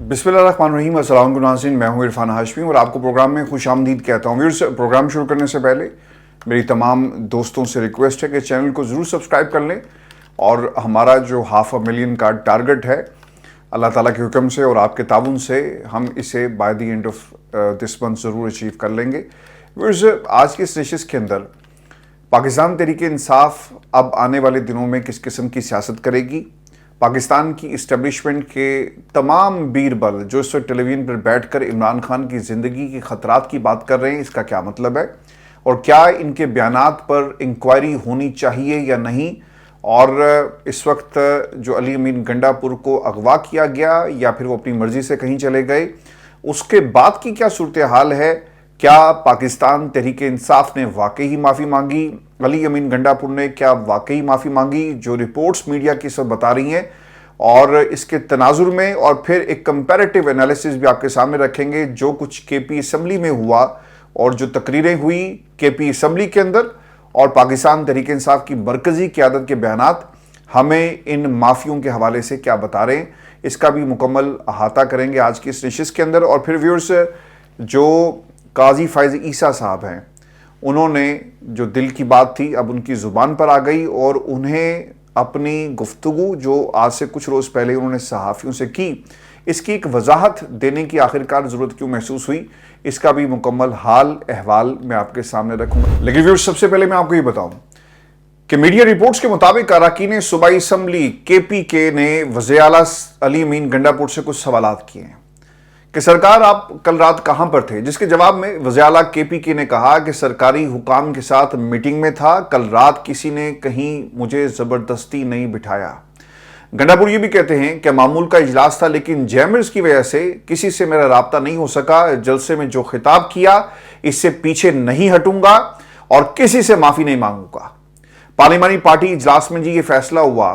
बिस्मिल्लाहिर्रहमानिर्रहीम। अस्सलाम नाज़रीन, मैं हूं इरफान हाशमी और आपको प्रोग्राम में खुश आमदीद कहता हूं। व्यूअर्स, प्रोग्राम शुरू करने से पहले मेरी तमाम दोस्तों से रिक्वेस्ट है कि चैनल को ज़रूर सब्सक्राइब कर लें और हमारा जो 500,000 का टारगेट है, अल्लाह ताला के हुक्म से और आपके ताउन से हम इसे by the end of this month ज़रूर अचीव कर लेंगे। व्यूअर्स, आज की इस नशिस्त के अंदर पाकिस्तान तहरीक इंसाफ अब आने वाले दिनों में किस किस्म की सियासत करेगी, पाकिस्तान की इस्टेब्लिशमेंट के तमाम बीरबल जो इस वक्त टेलीविजन पर बैठकर इमरान खान की ज़िंदगी के ख़तरात की बात कर रहे हैं, इसका क्या मतलब है और क्या इनके बयानात पर इंक्वायरी होनी चाहिए या नहीं, और इस वक्त जो अली अमीन गंडापुर को अगवा किया गया या फिर वो अपनी मर्ज़ी से कहीं चले गए, उसके बाद की क्या सूरत हाल है। क्या पाकिस्तान तहरीक इंसाफ ने वाकई ही माफ़ी मांगी, अली अमीन गंडापुर ने क्या वाकई माफ़ी मांगी, जो रिपोर्ट्स मीडिया की सब बता रही हैं, और इसके तनाजुर में और फिर एक कंपैरेटिव एनालिसिस भी आपके सामने रखेंगे जो कुछ केपी असम्बली में हुआ और जो तकरीरें हुई केपी असम्बली के अंदर और पाकिस्तान तहरीक इंसाफ की मरकज़ी क़यादत के बयानात हमें इन माफ़ियों के हवाले से क्या बता रहे हैं, इसका भी मुकम्मल अहाता करेंगे आज की इस नशिस्त के अंदर। और फिर व्यूअर्स, जो काजी फ़ाइज़ ईसा साहब हैं, उन्होंने जो दिल की बात थी अब उनकी ज़ुबान पर आ गई और उन्हें अपनी गुफ्तगू जो आज से कुछ रोज़ पहले उन्होंने सहाफ़ियों से की, इसकी एक वजाहत देने की आखिरकार ज़रूरत क्यों महसूस हुई, इसका भी मुकम्मल हाल अहवाल मैं आपके सामने रखूँगा। लेकिन व्यूअर्स, सबसे पहले मैं आपको ये बताऊँ कि मीडिया रिपोर्ट्स के मुताबिक अरकान सूबाई असम्बली KPK ने वज़ीर आला अली अमीन गंडापुर से कुछ सवालात किए हैं कि सरकार आप कल रात कहां पर थे, जिसके जवाब में वज़ीर आला KPK ने कहा कि सरकारी हुकाम के साथ मीटिंग में था, कल रात किसी ने कहीं मुझे ज़बरदस्ती नहीं बिठाया। गंडापुर ये भी कहते हैं कि मामूल का इजलास था लेकिन जैमर्स की वजह से किसी से मेरा राब्ता नहीं हो सका, जलसे में जो खिताब किया इससे पीछे नहीं हटूंगा और किसी से माफ़ी नहीं मांगूंगा। पार्लिमानी पार्टी इजलास में जी ये फैसला हुआ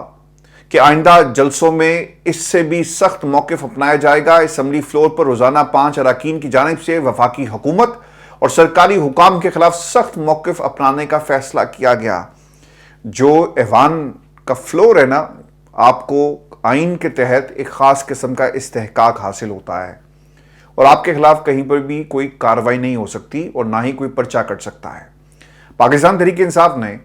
कि आइंदा जलसों में इससे भी सख्त मौक़िफ़ अपनाया जाएगा। असम्बली फ्लोर पर रोज़ाना 5 अरकान की जानिब से वफाकी हुकूमत और सरकारी हुकाम के खिलाफ सख्त मौक़िफ़ अपनाने का फैसला किया गया। जो ऐवान का फ्लोर है ना, आपको आइन के तहत एक ख़ास किस्म का इस्तेहकाक हासिल होता है और आपके खिलाफ कहीं पर भी कोई कार्रवाई नहीं हो सकती और ना ही कोई पर्चा कट सकता है। पाकिस्तान तहरीक इंसाफ ने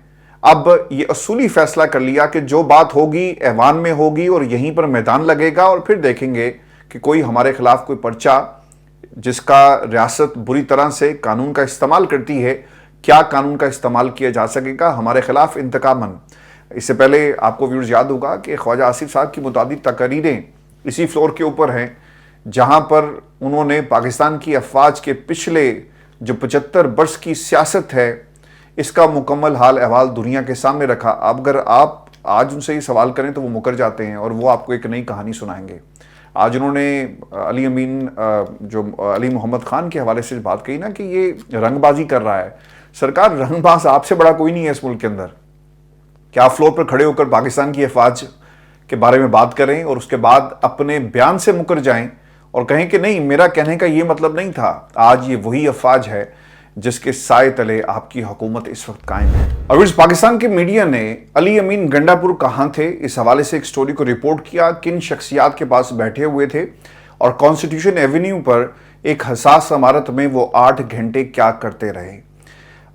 अब ये असूली फैसला कर लिया कि जो बात होगी ऐवान में होगी और यहीं पर मैदान लगेगा और फिर देखेंगे कि कोई हमारे खिलाफ कोई पर्चा, जिसका रियासत बुरी तरह से कानून का इस्तेमाल करती है, क्या कानून का इस्तेमाल किया जा सकेगा हमारे खिलाफ इंतकामन। इससे पहले आपको व्यूअर्स याद होगा कि ख्वाजा आसिफ साहब की मुतादिद तकरीरें इसी फ्लोर के ऊपर हैं जहाँ पर उन्होंने पाकिस्तान की अफवाज के पिछले जो 75 बरस की सियासत है इसका मुकम्मल हाल अहवाल दुनिया के सामने रखा। अब अगर आप आज उनसे ये सवाल करें तो वो मुकर जाते हैं और वो आपको एक नई कहानी सुनाएंगे। आज उन्होंने अली अमीन जो अली मोहम्मद खान के हवाले से बात कही ना कि ये रंगबाजी कर रहा है। सरकार, रंगबाज आपसे बड़ा कोई नहीं है इस मुल्क के अंदर। क्या आप फ्लोर पर खड़े होकर पाकिस्तान की अफवाज के बारे में बात करें और उसके बाद अपने बयान से मुकर जाएं और कहें कि नहीं, मेरा कहने का ये मतलब नहीं था। आज ये वही अफवाज है जिसके साए तले आपकी हुकूमत इस वक्त कायम है। और इस पाकिस्तान के मीडिया ने अली अमीन गंडापुर कहाँ थे इस हवाले से एक स्टोरी को रिपोर्ट किया, किन शख्सियात के पास बैठे हुए थे और कॉन्स्टिट्यूशन एवेन्यू पर एक हसास इमारत में वो 8 घंटे क्या करते रहे।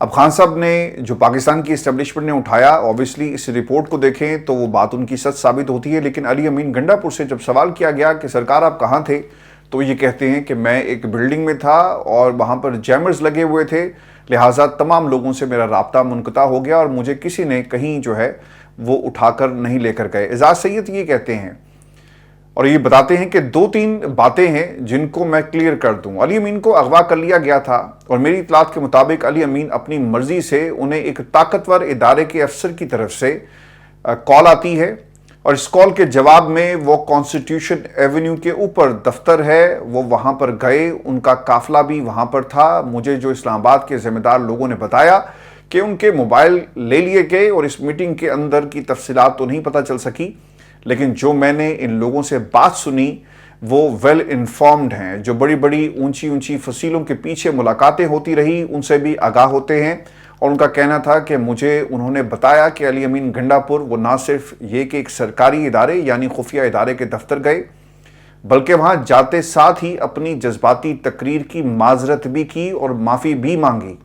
अब खान साहब ने जो पाकिस्तान की इस्टेब्लिशमेंट ने उठाया, ऑब्वियसली इस रिपोर्ट को देखें तो वो बात उनकी सच साबित होती है। लेकिन अली अमीन गंडापुर से जब सवाल किया गया कि सरकार आप कहाँ थे, तो ये कहते हैं कि मैं एक बिल्डिंग में था और वहाँ पर जैमर्स लगे हुए थे, लिहाजा तमाम लोगों से मेरा राब्ता मुनक़ता हो गया और मुझे किसी ने कहीं जो है वो उठाकर नहीं लेकर गए। एजाज सैयद ये कहते हैं और ये बताते हैं कि 2-3 बातें हैं जिनको मैं क्लियर कर दूं। अली अमीन को अगवा कर लिया गया था और मेरी इतलात के मुताबिक अली अमीन अपनी मर्जी से, उन्हें एक ताकतवर इदारे के अफसर की तरफ से कॉल आती है और इस कॉल के जवाब में वो कॉन्स्टिट्यूशन एवेन्यू के ऊपर दफ्तर है, वो वहाँ पर गए, उनका काफिला भी वहाँ पर था। मुझे जो इस्लामाबाद के ज़िम्मेदार लोगों ने बताया कि उनके मोबाइल ले लिए गए और इस मीटिंग के अंदर की तफसीलात तो नहीं पता चल सकी, लेकिन जो मैंने इन लोगों से बात सुनी वो वेल इन्फॉर्म्ड हैं, जो बड़ी बड़ी ऊंची ऊंची फसीलों के पीछे मुलाकातें होती रही उनसे भी आगाह होते हैं। और उनका कहना था कि मुझे उन्होंने बताया कि अली अमीन गंडापुर वो ना सिर्फ ये कि एक सरकारी इदारे यानी खुफिया इदारे के दफ्तर गए, बल्कि वहां जाते साथ ही अपनी जज्बाती तकरीर की माजरत भी की और माफ़ी भी मांगी।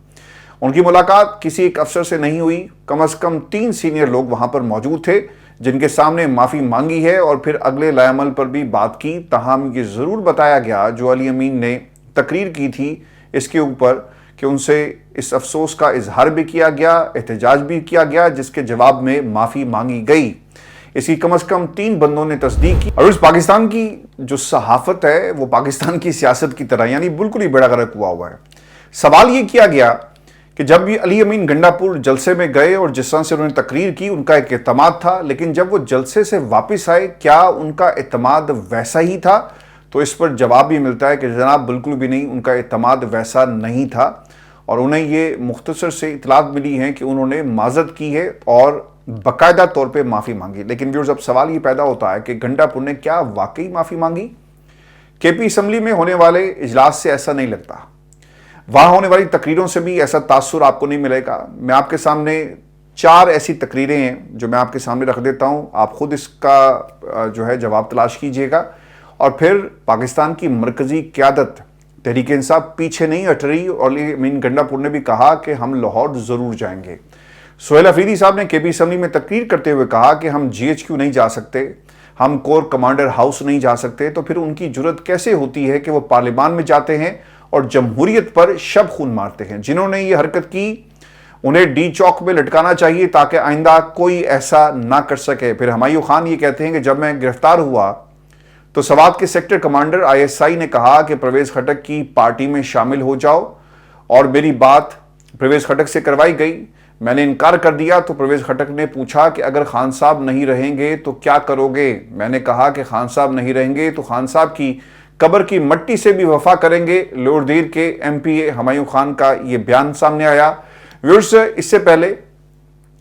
उनकी मुलाकात किसी एक अफसर से नहीं हुई, कम से कम 3 सीनियर लोग वहां पर मौजूद थे जिनके सामने माफ़ी मांगी है और फिर अगले लाएमल पर भी बात की। ताहम ये ज़रूर बताया गया जो अली अमीन ने तकरीर की थी इसके ऊपर कि उनसे इस अफसोस का इजहार भी किया गया, एहतजाज भी किया गया, जिसके जवाब में माफ़ी मांगी गई। इसकी कम से कम 3 बंदों ने तस्दीक की। और इस पाकिस्तान की जो सहाफ़त है वो पाकिस्तान की सियासत की तरह यानी बिल्कुल ही बेड़ा गर्क हुआ है। सवाल ये किया गया कि जब भी अली अमीन गंडापुर जलसे में गए और जिस तरह से उन्होंने तकरीर की उनका एक एतमाद था, लेकिन जब वो जलसे से वापस आए क्या उनका एतमाद वैसा ही था? तो इस पर जवाब भी मिलता है कि जनाब बिल्कुल भी नहीं, उनका एतमाद वैसा नहीं था और उन्हें ये मुख्तसर से इतलात मिली हैं कि उन्होंने माजरत की है और बाकायदा तौर पे माफ़ी मांगी। लेकिन व्यूअर्स, अब सवाल ये पैदा होता है कि गंडापुर ने क्या वाकई माफ़ी मांगी? केपी असम्बली में होने वाले इजलास से ऐसा नहीं लगता, वहां होने वाली तकरीरों से भी ऐसा तासुर आपको नहीं मिलेगा। मैं आपके सामने 4 ऐसी तकरीरें हैं जो मैं आपके सामने रख देता हूं, आप खुद इसका जो है जवाब तलाश कीजिएगा। और फिर पाकिस्तान की मरकजी क़यादत तहरीक इंसाफ पीछे नहीं हट रही और अली अमीन गंडापुर ने भी कहा कि हम लाहौर ज़रूर जाएंगे। सुहेल अफरीदी साहब ने केपी असम्बली में तकरीर करते हुए कहा कि हम GHQ नहीं जा सकते, हम कोर कमांडर हाउस नहीं जा सकते। तो फिर उनकी जुर्रत कैसे होती है कि वो पार्लियामान में जाते हैं और जमहूरियत पर शब खून मारते हैं? जिन्होंने ये हरकत की उन्हें डी चौक में लटकाना चाहिए ताकि आइंदा कोई ऐसा ना कर सके। फिर हुमायूं खान ये कहते हैं कि जब मैं गिरफ्तार हुआ तो सवात के सेक्टर कमांडर ISI ने कहा कि परवेज खटक की पार्टी में शामिल हो जाओ और मेरी बात परवेज खटक से करवाई गई। मैंने इनकार कर दिया तो परवेज खटक ने पूछा कि अगर खान साहब नहीं रहेंगे तो क्या करोगे? मैंने कहा कि खान साहब नहीं रहेंगे तो खान साहब की कब्र की मट्टी से भी वफा करेंगे। लोअर दीर के MPA हुमायूं खान का ये बयान सामने आया। व्यूअर्स, इससे पहले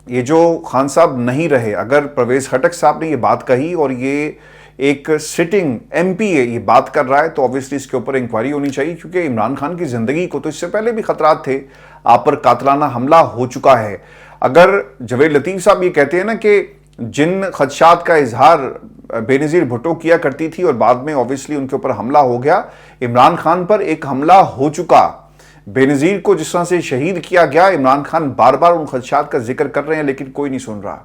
ये जो खान साहब नहीं रहे, अगर परवेज खटक साहब ने ये बात कही और ये एक सिटिंग MPA ये बात कर रहा है तो ऑब्वियसली इसके ऊपर इंक्वायरी होनी चाहिए, क्योंकि इमरान खान की जिंदगी को तो इससे पहले भी खतरात थे, आप पर कातलाना हमला हो चुका है। अगर जवेद लतीफ साहब ये कहते हैं ना कि जिन खदशात का इजहार बेनज़ीर भुट्टो किया करती थी और बाद में ऑब्वियसली उनके ऊपर हमला हो गया, इमरान खान पर एक हमला हो चुका, बेनज़ीर को जिस तरह से शहीद किया गया, इमरान खान बार बार उन खदशात का जिक्र कर रहे हैं लेकिन कोई नहीं सुन रहा।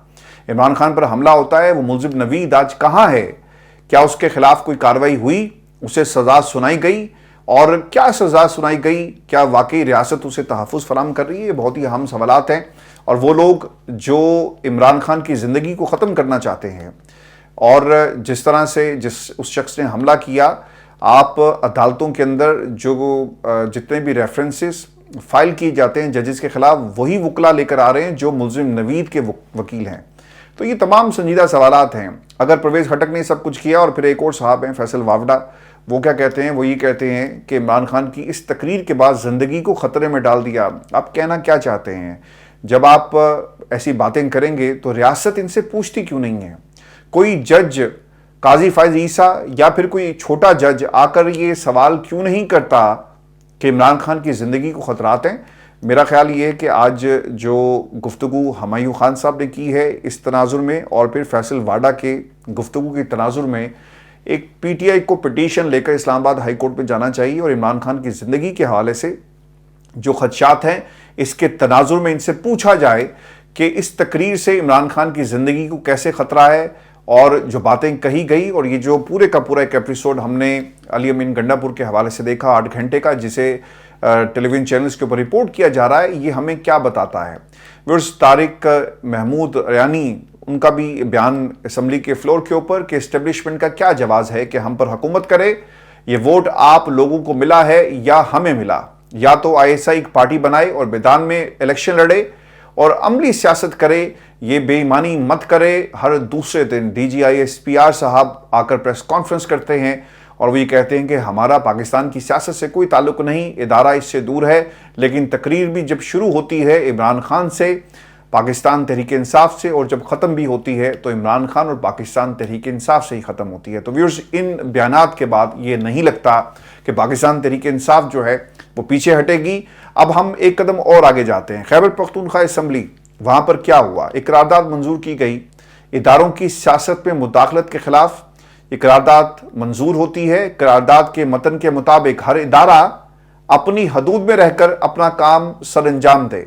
इमरान खान पर हमला होता है, वो मुल्ज़िम नवीद आज कहाँ है? क्या उसके खिलाफ कोई कार्रवाई हुई? उसे सजा सुनाई गई? और क्या सजा सुनाई गई? क्या वाकई रियासत उसे तहफ़्फ़ुज़ फराहम कर रही है? ये बहुत ही अहम सवालात हैं। और वो लोग जो इमरान खान की ज़िंदगी को ख़त्म करना चाहते हैं और जिस तरह से उस शख्स ने हमला किया, आप अदालतों के अंदर जो जितने भी रेफरेंसेस फाइल किए जाते हैं जजेस के खिलाफ, वही वकला लेकर आ रहे हैं जो मुल्ज़िम नवीद के वकील हैं। तो ये तमाम संजीदा सवालात हैं। अगर परवेज खटक ने सब कुछ किया और फिर एक और साहब हैं फैसल वावडा, वो क्या कहते हैं? वो ये कहते हैं कि इमरान खान की इस तकरीर के बाद ज़िंदगी को ख़तरे में डाल दिया। आप कहना क्या चाहते हैं? जब आप ऐसी बातें करेंगे तो रियासत इनसे पूछती क्यों नहीं है? कोई जज, काजी फायज ईसा या फिर कोई छोटा जज आकर ये सवाल क्यों नहीं करता कि इमरान खान की ज़िंदगी को ख़तरात हैं? मेरा ख्याल ये है कि आज जो गुफ्तगू हुमायूं खान साहब ने की है इस तनाजुर में और फिर फैसल वाडा के गुफ्तगू के तनाजुर में, एक PTI को पिटीशन लेकर इस्लामाबाद हाई कोर्ट में जाना चाहिए और इमरान खान की ज़िंदगी के हवाले से जो खदशात हैं इसके तनाजुर में इनसे पूछा जाए कि इस तकरीर से इमरान खान की ज़िंदगी को कैसे ख़तरा है और जो बातें कही गई। और ये जो पूरे का पूरा एक एपिसोड हमने अली अमीन गंडापुर के हवाले से देखा 8 घंटे का, जिसे टेलीविज़न चैनल्स के ऊपर रिपोर्ट किया जा रहा है, ये हमें क्या बताता है? व्यूअर्स, तारिक महमूद यानी उनका भी बयान असम्बली के फ्लोर के ऊपर कि इस्टेब्लिशमेंट का क्या जवाज़ है कि हम पर हुकूमत करे, ये वोट आप लोगों को मिला है या हमें मिला? या तो ISI एक पार्टी बनाए और मैदान में इलेक्शन लड़े और अमली सियासत करे, ये बेईमानी मत करे। हर दूसरे दिन DGI SPR साहब आकर प्रेस कॉन्फ्रेंस करते हैं और वो ये कहते हैं कि हमारा पाकिस्तान की सियासत से कोई ताल्लुक नहीं, इदारा इससे दूर है। लेकिन तकरीर भी जब शुरू होती है इमरान खान से, पाकिस्तान तहरीक इंसाफ से, और जब ख़त्म भी होती है तो इमरान खान और पाकिस्तान तहरीक इंसाफ से ही ख़त्म होती है। तो व्यूअर्स, इन बयानात के बाद ये नहीं लगता कि पाकिस्तान तहरीक इंसाफ जो है वो पीछे हटेगी। अब हम एक कदम और आगे जाते हैं। खैबर पख्तूनख्वा असम्बली, वहाँ पर क्या हुआ? एक करारदाद मंजूर की गई इदारों की सियासत में मुदाखलत के खिलाफ, یہ قرارداد منظور ہوتی ہے۔ قرارداد کے متن کے مطابق ہر ادارہ اپنی حدود میں رہ کر اپنا کام سر انجام دے۔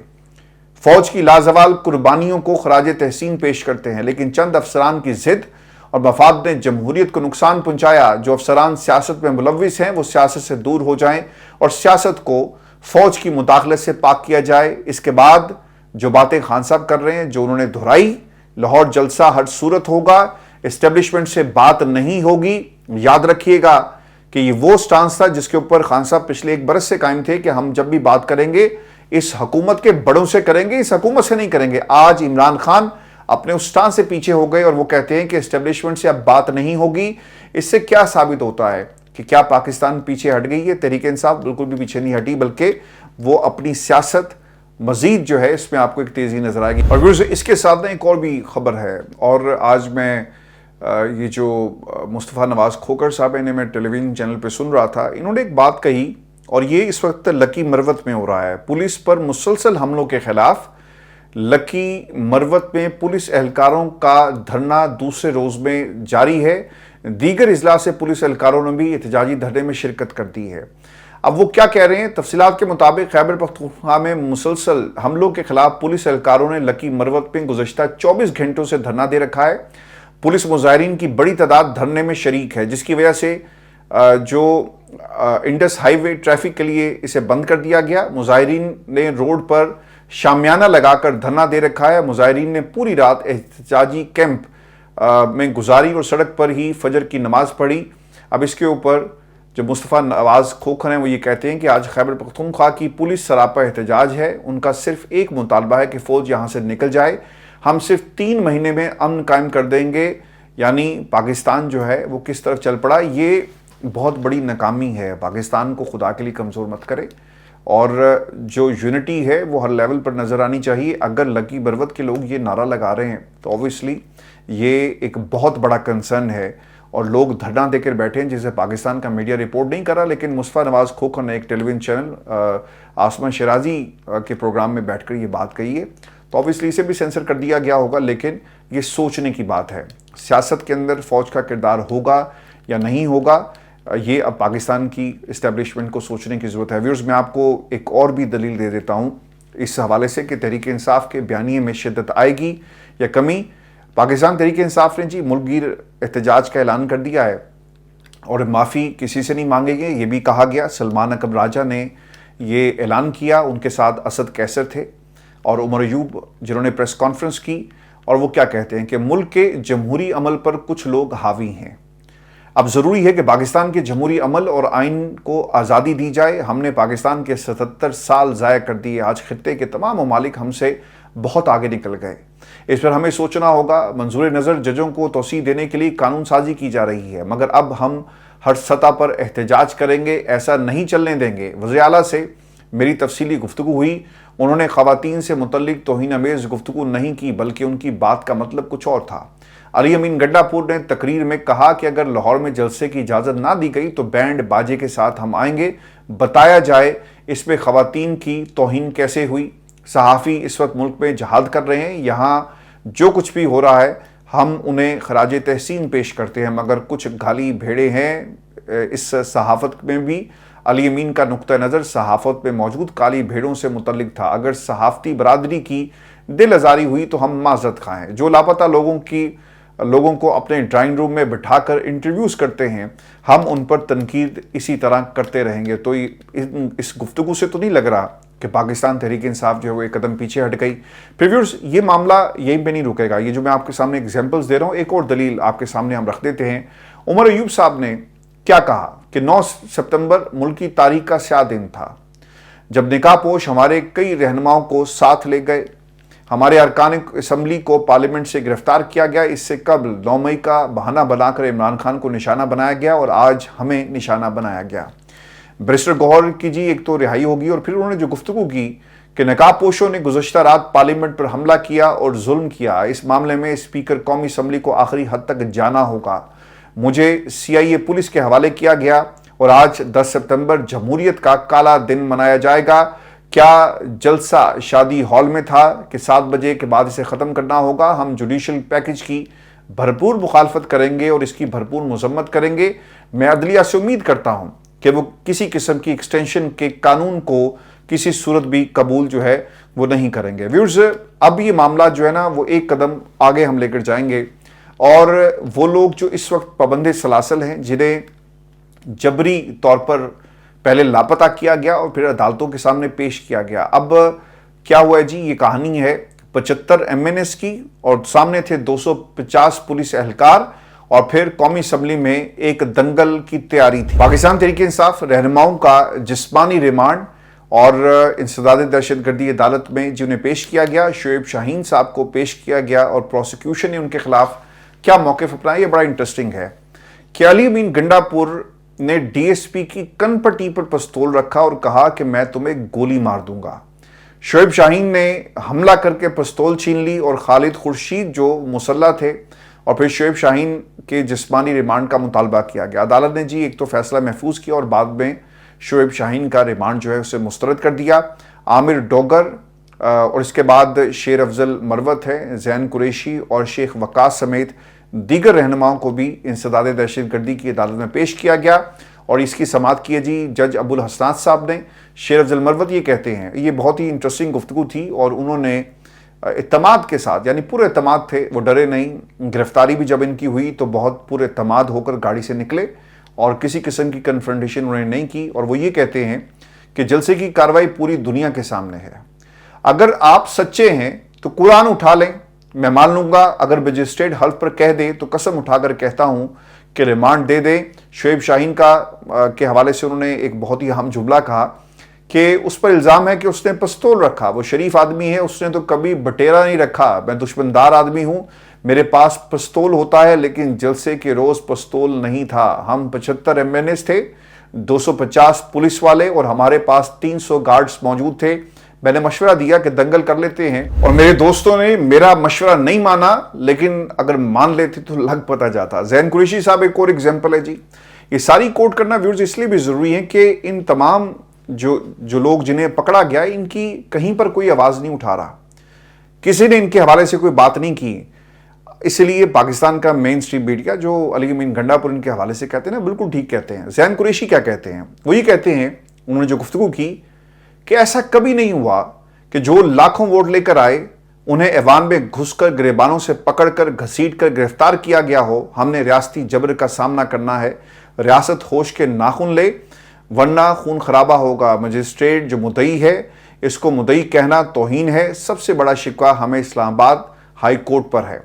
فوج کی لازوال قربانیوں کو خراج تحسین پیش کرتے ہیں، لیکن چند افسران کی ضد اور مفاد نے جمہوریت کو نقصان پہنچایا۔ جو افسران سیاست میں ملوث ہیں وہ سیاست سے دور ہو جائیں اور سیاست کو فوج کی مداخلت سے پاک کیا جائے۔ اس کے بعد جو باتیں خان صاحب کر رہے ہیں، جو انہوں نے دہرائی، لاہور جلسہ ہر صورت ہوگا، اسٹیبلشمنٹ سے بات نہیں ہوگی۔ یاد رکھیے گا کہ یہ وہ سٹانس تھا جس کے اوپر خان صاحب پچھلے 1 برس سے قائم تھے کہ ہم جب بھی بات کریں گے اس حکومت کے بڑوں سے کریں گے، اس حکومت سے نہیں کریں گے۔ آج عمران خان اپنے اس سٹانس سے پیچھے ہو گئے اور وہ کہتے ہیں کہ اسٹیبلشمنٹ سے اب بات نہیں ہوگی۔ اس سے کیا ثابت ہوتا ہے کہ کیا پاکستان پیچھے ہٹ گئی ہے؟ تحریک انصاف بالکل بھی پیچھے نہیں ہٹی، بلکہ وہ اپنی سیاست مزید جو ہے اس میں آپ کو ایک تیزی نظر آئے گی۔ اور اس کے ساتھ ایک اور بھی خبر ہے، اور آج میں یہ جو مصطفیٰ نواز کھوکھر صاحب انہیں میں ٹیلی ویژن چینل پہ سن رہا تھا، انہوں نے ایک بات کہی اور یہ اس وقت لکی مروت میں ہو رہا ہے۔ پولیس پر مسلسل حملوں کے خلاف لکی مروت میں پولیس اہلکاروں کا دھرنا دوسرے روز میں جاری ہے۔ دیگر اضلاع سے پولیس اہلکاروں نے بھی احتجاجی دھرنے میں شرکت کر دی ہے۔ اب وہ کیا کہہ رہے ہیں؟ تفصیلات کے مطابق خیبر پختونخوا میں مسلسل حملوں کے خلاف پولیس اہلکاروں نے لکی مروت میں گزشتہ 24 گھنٹوں سے دھرنا دے رکھا ہے۔ پولیس مظاہرین کی بڑی تعداد دھرنے میں شریک ہے، جس کی وجہ سے جو انڈس ہائی وے ٹریفک کے لیے اسے بند کر دیا گیا۔ مظاہرین نے روڈ پر شامیانہ لگا کر دھرنا دے رکھا ہے۔ مظاہرین نے پوری رات احتجاجی کیمپ میں گزاری اور سڑک پر ہی فجر کی نماز پڑھی۔ اب اس کے اوپر جو مصطفیٰ نواز کھوکھر ہیں وہ یہ کہتے ہیں کہ آج خیبر پختونخوا کی پولیس سراپا احتجاج ہے۔ ان کا صرف ایک مطالبہ ہے کہ فوج یہاں سے نکل جائے۔ ہم صرف 3 مہینے میں امن قائم کر دیں گے۔ یعنی پاکستان جو ہے وہ کس طرف چل پڑا، یہ بہت بڑی ناکامی ہے۔ پاکستان کو خدا کے لیے کمزور مت کرے، اور جو یونٹی ہے وہ ہر لیول پر نظر آنی چاہیے۔ اگر لکی مروت کے لوگ یہ نعرہ لگا رہے ہیں تو اوبویسلی یہ ایک بہت بڑا کنسرن ہے، اور لوگ دھرنا دے کر بیٹھے ہیں جسے پاکستان کا میڈیا رپورٹ نہیں کر رہا، لیکن مصطفیٰ نواز کھوکھر نے ایک ٹیلی ویژن چینل آسمان شیرازی کے پروگرام میں بیٹھ کر یہ بات کہی ہے۔ تو اوبویسلی اسے بھی سینسر کر دیا گیا ہوگا، لیکن یہ سوچنے کی بات ہے سیاست کے اندر فوج کا کردار ہوگا یا نہیں ہوگا، یہ اب پاکستان کی اسٹیبلشمنٹ کو سوچنے کی ضرورت ہے۔ ویورز، میں آپ کو ایک اور بھی دلیل دے دیتا ہوں اس حوالے سے کہ تحریک انصاف کے بیانیے میں شدت آئے گی یا کمی۔ پاکستان تحریک انصاف نے ملک گیر احتجاج کا اعلان کر دیا ہے اور معافی کسی سے نہیں مانگے گے، یہ بھی کہا گیا۔ سلمان اکرم راجہ نے یہ اعلان کیا، ان کے ساتھ اسد کیسر تھے اور عمر ایوب جنہوں نے پریس کانفرنس کی، اور وہ کیا کہتے ہیں کہ ملک کے جمہوری عمل پر کچھ لوگ حاوی ہیں۔ اب ضروری ہے کہ پاکستان کے جمہوری عمل اور آئین کو آزادی دی جائے۔ ہم نے پاکستان کے 77 سال ضائع کر دیے۔ آج خطے کے تمام ممالک ہم سے بہت آگے نکل گئے۔ اس پر ہمیں سوچنا ہوگا۔ منظور نظر ججوں کو توسیع دینے کے لیے قانون سازی کی جا رہی ہے، مگر اب ہم ہر سطح پر احتجاج کریں گے، ایسا نہیں چلنے دیں گے۔ وزیر اعلیٰ سے میری تفصیلی گفتگو ہوئی، انہوں نے خواتین سے متعلق توہین آمیز گفتگو نہیں کی، بلکہ ان کی بات کا مطلب کچھ اور تھا۔ علی امین گڈا پور نے تقریر میں کہا کہ اگر لاہور میں جلسے کی اجازت نہ دی گئی تو بینڈ باجے کے ساتھ ہم آئیں گے، بتایا جائے اس میں خواتین کی توہین کیسے ہوئی۔ صحافی اس وقت ملک میں جہاد کر رہے ہیں، یہاں جو کچھ بھی ہو رہا ہے ہم انہیں خراج تحسین پیش کرتے ہیں، مگر کچھ گالی بھیڑے ہیں اس صحافت میں بھی۔ علی امین کا نقطہ نظر صحافت میں موجود کالی بھیڑوں سے متعلق تھا۔ اگر صحافتی برادری کی دل آزاری ہوئی تو ہم معذرت خواہ ہیں۔ جو لاپتہ لوگوں کو اپنے ڈرائنگ روم میں بٹھا کر انٹرویوز کرتے ہیں، ہم ان پر تنقید اسی طرح کرتے رہیں گے۔ تو اس گفتگو سے تو نہیں لگ رہا کہ پاکستان تحریک انصاف جو ہے وہ ایک قدم پیچھے ہٹ گئی۔ ویورز، یہ معاملہ یہیں پہ نہیں رکے گا۔ یہ جو میں آپ کے سامنے ایگزامپلز دے رہا ہوں، ایک اور دلیل آپ کے سامنے ہم رکھ دیتے ہیں۔ عمر ایوب صاحب نے کیا کہا کہ 9 ستمبر ملک کی تاریخ کا سیاہ دن تھا، جب نکاح پوش ہمارے کئی رہنماؤں کو ساتھ لے گئے۔ ہمارے ارکان اسمبلی کو پارلیمنٹ سے گرفتار کیا گیا۔ اس سے قبل 9 مئی کا بہانہ بنا کر عمران خان کو نشانہ بنایا گیا، اور آج ہمیں نشانہ بنایا گیا۔ بیرسٹر گوہر کی ایک تو رہائی ہوگی، اور پھر انہوں نے جو گفتگو کی کہ نقاب پوشوں نے گزشتہ رات پارلیمنٹ پر حملہ کیا اور ظلم کیا، اس معاملے میں اسپیکر قومی اسمبلی کو آخری حد تک جانا ہوگا۔ مجھے CIA پولیس کے حوالے کیا گیا، اور آج 10 ستمبر جمہوریت کا کالا دن منایا جائے گا۔ کیا جلسہ شادی ہال میں تھا کہ 7 بجے کے بعد اسے ختم کرنا ہوگا؟ ہم جوڈیشل پیکج کی भरपूर मुखालफत करेंगे और इसकी भरपूर मजम्मत करेंगे। मैं अदलिया से उम्मीद करता हूं कि वो किसी किस्म की एक्सटेंशन के कानून को किसी सूरत भी कबूल जो है वो नहीं करेंगे। व्यूअर्स, अब ये मामला जो है ना वो एक कदम आगे हम लेकर जाएंगे और वो लोग जो इस वक्त पाबंद सलासल हैं, जिन्हें जबरी तौर पर पहले लापता किया गया और फिर अदालतों के सामने पेश किया गया। अब क्या हुआ है जी, ये कहानी है 75 MNS की और सामने थे 250 पुलिस एहलकार और फिर कौमी असम्बली में एक दंगल की तैयारी थी। पाकिस्तान तहरीक इंसाफ रहनुमाओं का जिस्मानी रिमांड और इंसदाद दहशतगर्दी अदालत में जिन्हें पेश किया गया, शोएब शाहीन साहब को पेश किया गया और प्रोसिक्यूशन ने उनके खिलाफ क्या मौक़िफ़ अपनाया, ये बड़ा इंटरेस्टिंग है कि अली अमीन गंडापुर ने DSP की कनपट्टी पर पिस्तौल रखा और कहा कि मैं तुम्हें गोली मार दूंगा। शोएब शाहीन ने हमला करके पिस्तौल छीन ली और खालिद खुर्शीद जो मुसल्ला थे और फिर शोएब शाहीन के जिस्मानी रिमांड का मुतालबा किया गया। अदालत ने जी एक तो फैसला महफूज किया और बाद में शोएब शाहीन का रिमांड जो है उसे मुस्तरद कर दिया। आमिर डोगर और इसके बाद शेर अफजल मरवत है, जैन कुरैशी और शेख वकास समेत दीगर रहनुमाओं को भी इंसदाद दहशतगर्दी की अदालत में पेश किया गया और इसकी समाअत की है जी जज अबुल हसनात साहब ने। शेर अफजल मरवत ये कहते हैं, ये बहुत ही इंटरेस्टिंग गुफ्तगू थी और उन्होंने इत्तमाद के साथ, यानी पूरे इत्तमाद थे, वो डरे नहीं। गिरफ्तारी भी जब इनकी हुई तो बहुत पूरे इत्तमाद होकर गाड़ी से निकले और किसी किस्म की कन्फ्रंटेशन उन्होंने नहीं की और वो ये कहते हैं कि जलसे की कार्रवाई पूरी दुनिया के सामने है। अगर आप सच्चे हैं तो कुरान उठा लें, मैं मान लूंगा। अगर मजिस्ट्रेट हल्फ पर कह दे तो कसम उठाकर कहता हूं कि रिमांड दे दे। शोएब शाहीन के हवाले से उन्होंने एक बहुत ही अहम जुमला कहा कि उस पर इल्ज़ाम है कि उसने पिस्तौल रखा। वो शरीफ आदमी है, उसने तो कभी बटेरा नहीं रखा। मैं दुश्मनदार आदमी हूं, मेरे पास पिस्तौल होता है लेकिन जलसे के रोज पिस्तौल नहीं था। हम 75 MNS थे, 250 पुलिस वाले और हमारे पास 300 गार्ड्स मौजूद थे। मैंने मशवरा दिया कि दंगल कर लेते हैं और मेरे दोस्तों ने मेरा मशवरा नहीं माना, लेकिन अगर मान लेते तो लग पता जाता। जैन कुरैशी साहब एक और एग्जाम्पल है जी। ये सारी कोट करना व्यूअर्स इसलिए भी जरूरी है कि इन तमाम जो लोग जिन्हें पकड़ा गया, इनकी कहीं पर कोई आवाज नहीं उठा रहा, किसी ने इनके हवाले से कोई बात नहीं की। इसलिए पाकिस्तान का मेन स्ट्रीम मीडिया जो अली अमीन गंडापुर इनके हवाले से कहते हैं ना, बिल्कुल ठीक कहते हैं। जैन कुरैशी क्या कहते हैं, वो ये कहते हैं, उन्होंने जो गुफ्तगू की कि ऐसा कभी नहीं हुआ कि जो लाखों वोट लेकर आए उन्हें ऐवान में घुसकर गिरबानों से पकड़कर घसीटकर गिरफ्तार किया गया हो। हमने रियासती जबर का सामना करना है, रियासत होश के नाखून ले वरना खून खराबा होगा। मजिस्ट्रेट जो मुद्दई है, इसको मुद्दई कहना तौहीन है। सबसे बड़ा शिकवा हमें इस्लामाबाद हाई कोर्ट पर है।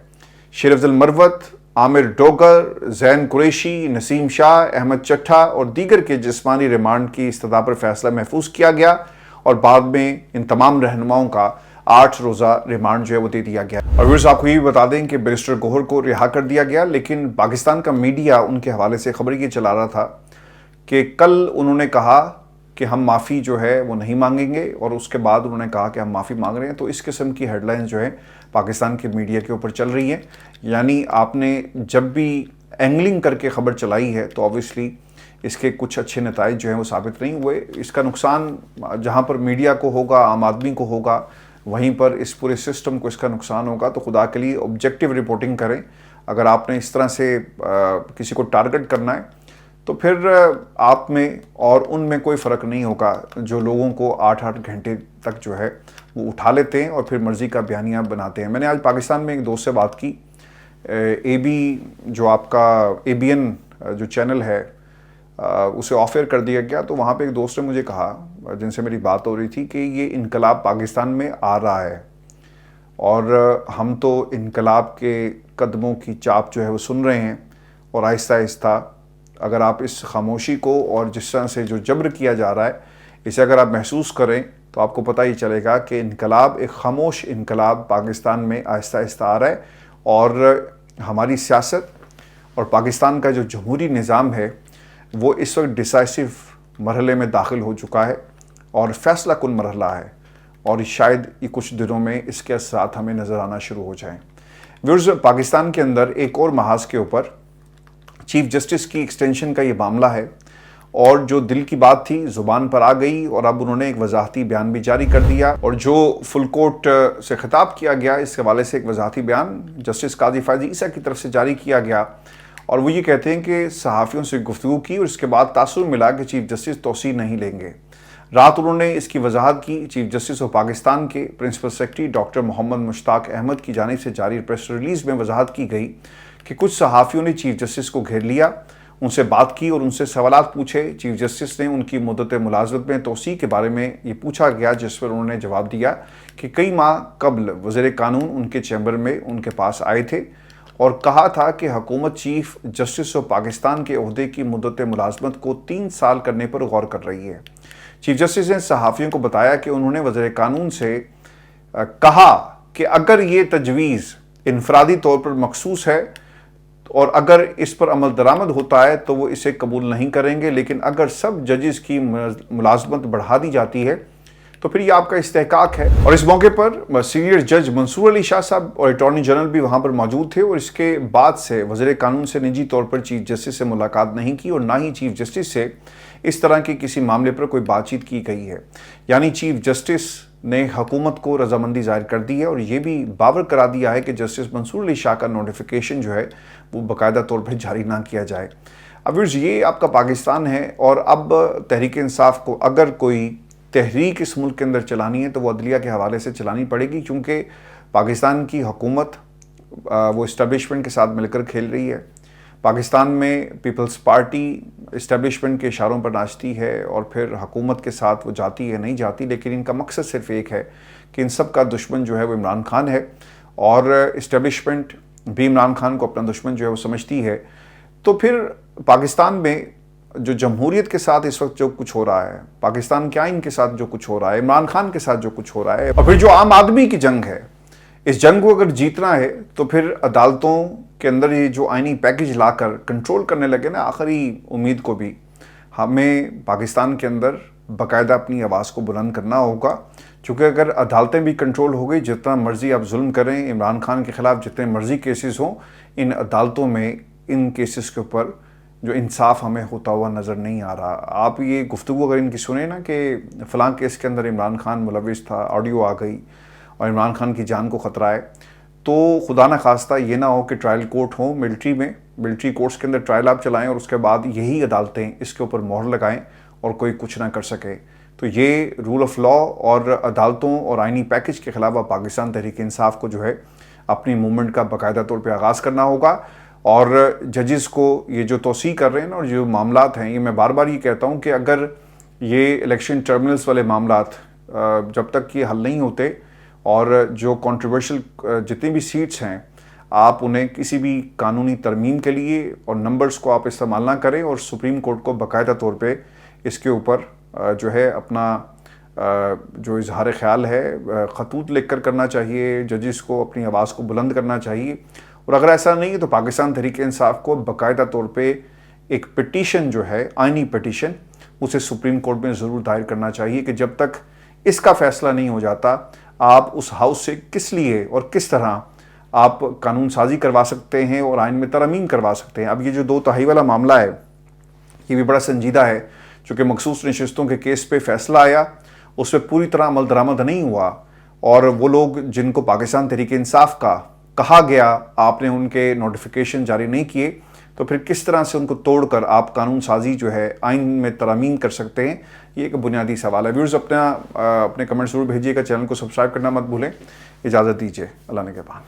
शेर अफजल मरवत, आमिर डोगर, जैन कुरैशी, नसीम शाह, अहमद चट्ठा और दीगर के जिस्मानी रिमांड की इस्तदा पर फैसला महफूज किया गया और बाद में इन तमाम रहनुमाओं का 8 रोज़ा रिमांड जो है वो दे दिया गया। और व्यूअर्स, आपको ये भी बता दें कि बैरिस्टर गौहर को रिहा कर दिया गया, लेकिन पाकिस्तान का मीडिया उनके हवाले से खबर ये चला रहा था कि कल उन्होंने कहा कि हम माफ़ी जो है वो नहीं मांगेंगे और उसके बाद उन्होंने कहा कि हम माफ़ी मांग रहे हैं। तो इस किस्म की हेडलाइंस जो है पाकिस्तान के मीडिया के ऊपर चल रही हैं। यानी आपने जब भी एंगलिंग करके ख़बर चलाई है तो ऑब्वियसली इसके कुछ अच्छे नताइज जो हैं वो साबित नहीं हुए। इसका नुकसान जहाँ पर मीडिया को होगा, आम आदमी को होगा, वहीं पर इस पूरे सिस्टम को इसका नुकसान होगा। तो खुदा के लिए ऑब्जेक्टिव रिपोर्टिंग करें। अगर आपने इस तरह से किसी को टारगेट करना है तो फिर आप में और उनमें कोई फ़र्क नहीं होगा जो लोगों को 8-8 घंटे तक जो है वो उठा लेते हैं और फिर मर्ज़ी का बयानिया बनाते हैं। मैंने आज पाकिस्तान में एक दोस्त से बात की, AB जो आपका ABN जो चैनल है उसे ऑफर कर दिया गया। तो वहाँ पे एक दोस्त ने मुझे कहा, जिनसे मेरी बात हो रही थी, कि ये इनकलाब पाकिस्तान में आ रहा है और हम तो इनकलाब के कदमों की चाप जो है वो सुन रहे हैं और आहिस्ता आहिस्ता अगर आप इस खामोशी को और जिस तरह से जो जबर किया जा रहा है इसे अगर आप महसूस करें तो आपको पता ही चलेगा कि इनकलाब, एक खामोश इनकलाब पाकिस्तान में आहिस्ता आहिस्ता आ रहा है और हमारी सियासत और पाकिस्तान का जो जमहूरी निज़ाम है वो इस वक्त डिसाइसिव मरहले में दाखिल हो चुका है और फैसला कुन मरहला है और शायद ये कुछ दिनों में इसके असरात हमें नज़र आना शुरू हो जाएं। व्यूअर्स, पाकिस्तान के अंदर एक और महाज के ऊपर चीफ जस्टिस की एक्सटेंशन का ये मामला है اور جو دل کی بات تھی زبان پر آ گئی اور اب انہوں نے ایک وضاحتی بیان بھی جاری کر دیا، اور جو فل کورٹ سے خطاب کیا گیا اس حوالے سے ایک وضاحتی بیان جسٹس قاضی فائز عیسیٰ کی طرف سے جاری کیا گیا، اور وہ یہ کہتے ہیں کہ صحافیوں سے گفتگو کی اور اس کے بعد تاثر ملا کہ چیف جسٹس توسیع نہیں لیں گے۔ رات انہوں نے اس کی وضاحت کی۔ چیف جسٹس آف پاکستان کے پرنسپل سیکرٹری ڈاکٹر محمد مشتاق احمد کی جانب سے جاری پریس ریلیز میں وضاحت کی گئی کہ کچھ صحافیوں نے چیف جسٹس کو گھیر لیا، ان سے بات کی اور ان سے سوالات پوچھے۔ چیف جسٹس نے ان کی مدت ملازمت میں توسیع کے بارے میں یہ پوچھا گیا، جس پر انہوں نے جواب دیا کہ کئی ماہ قبل وزیر قانون ان کے چیمبر میں ان کے پاس آئے تھے اور کہا تھا کہ حکومت چیف جسٹس آف پاکستان کے عہدے کی مدت ملازمت کو 3 سال کرنے پر غور کر رہی ہے۔ چیف جسٹس نے صحافیوں کو بتایا کہ انہوں نے وزیر قانون سے کہا کہ اگر یہ تجویز انفرادی طور پر مخصوص ہے اور اگر اس پر عمل درآمد ہوتا ہے تو وہ اسے قبول نہیں کریں گے، لیکن اگر سب ججز کی ملازمت بڑھا دی جاتی ہے تو پھر یہ آپ کا استحقاق ہے۔ اور اس موقع پر سینئر جج منصور علی شاہ صاحب اور اٹارنی جنرل بھی وہاں پر موجود تھے، اور اس کے بعد سے وزیر قانون سے نجی طور پر چیف جسٹس سے ملاقات نہیں کی اور نہ ہی چیف جسٹس سے اس طرح کے کسی معاملے پر کوئی بات چیت کی گئی ہے۔ یعنی چیف جسٹس نے حکومت کو رضامندی ظاہر کر دی ہے اور یہ بھی باور کرا دیا ہے کہ جسٹس منصور علی شاہ کا نوٹیفیکیشن جو ہے وہ باقاعدہ طور پر جاری نہ کیا جائے۔ اب یہ آپ کا پاکستان ہے، اور اب تحریک انصاف کو اگر کوئی تحریک اس ملک کے اندر چلانی ہے تو وہ عدلیہ کے حوالے سے چلانی پڑے گی، کیونکہ پاکستان کی حکومت وہ اسٹیبلشمنٹ کے ساتھ مل کر کھیل رہی ہے۔ پاکستان میں پیپلز پارٹی اسٹیبلشمنٹ کے اشاروں پر ناچتی ہے اور پھر حکومت کے ساتھ وہ جاتی ہے نہیں جاتی، لیکن ان کا مقصد صرف ایک ہے کہ ان سب کا دشمن جو ہے وہ عمران خان ہے، اور اسٹیبلشمنٹ بھی عمران خان کو اپنا دشمن جو ہے وہ سمجھتی ہے۔ تو پھر پاکستان میں جو جمہوریت کے ساتھ اس وقت جو کچھ ہو رہا ہے، پاکستان کے آئین کے ساتھ جو کچھ ہو رہا ہے، عمران خان کے ساتھ جو کچھ ہو رہا ہے، اور پھر جو عام آدمی کی جنگ ہے، اس جنگ کو اگر جیتنا ہے تو پھر عدالتوں کے اندر یہ جو آئینی پیکج لا کر کنٹرول کرنے لگے نا، آخری امید کو بھی ہمیں پاکستان کے اندر باقاعدہ اپنی آواز کو بلند کرنا ہوگا، چونکہ اگر عدالتیں بھی کنٹرول ہو گئی، جتنا مرضی آپ ظلم کریں، عمران خان کے خلاف جتنے مرضی کیسز ہوں، ان عدالتوں میں ان کیسز کے اوپر جو انصاف ہمیں ہوتا ہوا نظر نہیں آ رہا۔ آپ یہ گفتگو اگر ان کی سنیں نا کہ فلاں کیس کے اندر عمران خان ملوث تھا، آڈیو آ گئی اور عمران خان کی جان کو خطرہ ہے، تو خدا نہ خواستہ یہ نہ ہو کہ ٹرائل کورٹ ہوں ملٹری کورٹس کے اندر ٹرائل آپ چلائیں اور اس کے بعد یہی عدالتیں اس کے اوپر مہر لگائیں اور کوئی کچھ نہ کر سکے۔ تو یہ رول آف لا اور عدالتوں اور آئینی پیکج کے خلاف پاکستان تحریک انصاف کو جو ہے اپنی موومنٹ کا باقاعدہ طور پہ آغاز کرنا ہوگا، اور ججز کو یہ جو توسیع کر رہے ہیں اور جو معاملات ہیں، یہ میں بار بار یہ کہتا ہوں کہ اگر یہ الیکشن ٹرمینلز والے معاملات جب تک یہ حل نہیں ہوتے، اور جو کنٹروورشل جتنی بھی سیٹس ہیں آپ انہیں کسی بھی قانونی ترمیم کے لیے اور نمبرز کو آپ استعمال نہ کریں، اور سپریم کورٹ کو باقاعدہ طور پہ اس کے اوپر جو ہے اپنا جو اظہار خیال ہے خطوط لکھ کر کرنا چاہیے، ججز کو اپنی آواز کو بلند کرنا چاہیے، اور اگر ایسا نہیں ہے تو پاکستان تحریک انصاف کو باقاعدہ طور پہ ایک پٹیشن جو ہے آئینی پٹیشن اسے سپریم کورٹ میں ضرور دائر کرنا چاہیے کہ جب تک اس کا فیصلہ نہیں ہو جاتا آپ اس ہاؤس سے کس لیے اور کس طرح آپ قانون سازی کروا سکتے ہیں اور آئین میں ترمیم کروا سکتے ہیں۔ اب یہ جو 2/3 والا معاملہ ہے یہ بھی بڑا سنجیدہ ہے، چونکہ مخصوص نشستوں کے کیس پہ فیصلہ آیا، اس پہ پوری طرح عمل درآمد نہیں ہوا، اور وہ لوگ جن کو پاکستان تحریک انصاف کا کہا گیا آپ نے ان کے نوٹیفیکیشن جاری نہیں کیے، تو پھر کس طرح سے ان کو توڑ کر آپ قانون سازی جو ہے آئین میں ترامیم کر سکتے ہیں، یہ ایک بنیادی سوال ہے۔ ویورز اپنے کمنٹ ضرور بھیجیے گا، چینل کو سبسکرائب کرنا مت بھولیں۔ اجازت دیجیے، اللہ نگہبان۔